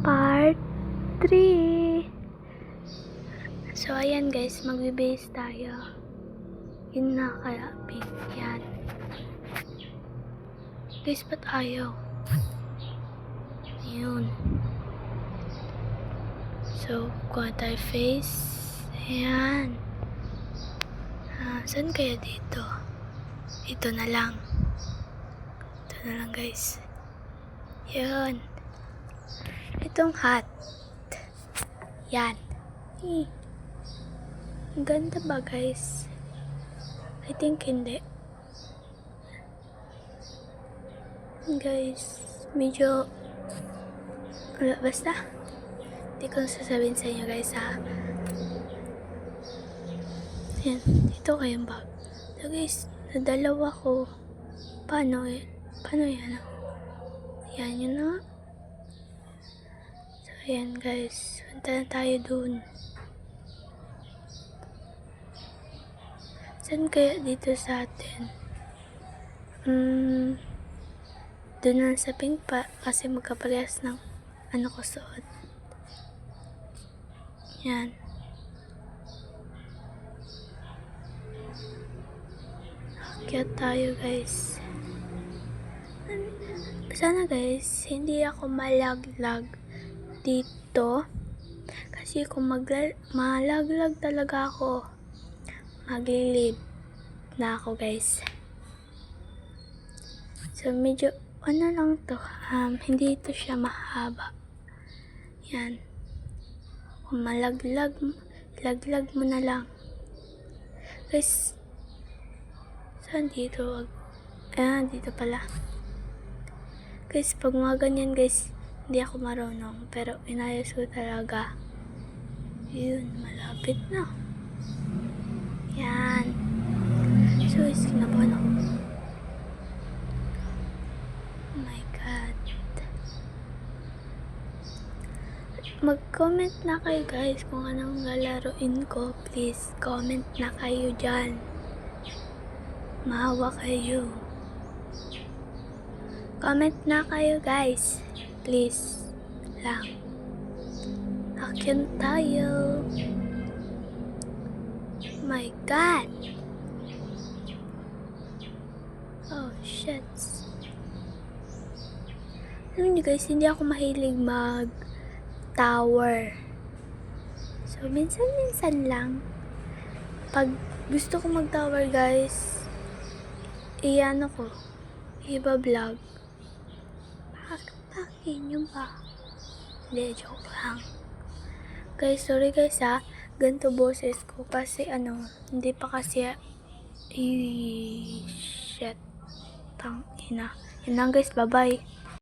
Part 3. So, ayan guys, magbe-base tayo. Yun na kaya, pink. Yan. Guys, ba't ayaw? Yun. So, kuha tayo face. Ayan. Saan kaya dito? Ito na lang. Ito na lang guys. Yan. Itong hat. Yan. Ang ganda ba guys? I think hindi. Guys, medyo basta hindi ko sasabihin sa inyo guys ha. Yan, dito kayong bag. So guys, nadalawa ko. Paano yan? Yan yun na. So ayan guys, punta na tayo dun. Saan kaya dito sa atin? Doon lang sa pink pa kasi magkaparehas ng ano ko suot. Yan. Akyat tayo guys. Sana guys, hindi ako malaglag dito. Kasi kung malaglag talaga ako, maglilib na ako guys. So medyo ano lang to, hindi ito siya mahaba. Yan. Kung malaglag mo na lang. Guys, saan dito? Dito pala. Guys, pag mga ganyan guys, hindi ako marunong. Pero inayos ko talaga. Yun, malapit na. Yan. So, kinabahan ako. Oh my God. Mag-comment na kayo guys kung anong lalaroin ko. Please, comment na kayo dyan. Maawa kayo. Comment na kayo guys. Please lang. Akin tayo. Oh my God. Oh shit. Alam niyo guys, hindi ako mahilig mag-tower. So, minsan-minsan lang. Pag gusto ko mag-tower guys, iyan ako. Iba-vlog. Bakit nyo ba? Hindi, joke lang. Guys, sorry guys ha. Ganito boses ko kasi hindi pa kasi shit. Tang ina. Yan lang guys, bye-bye.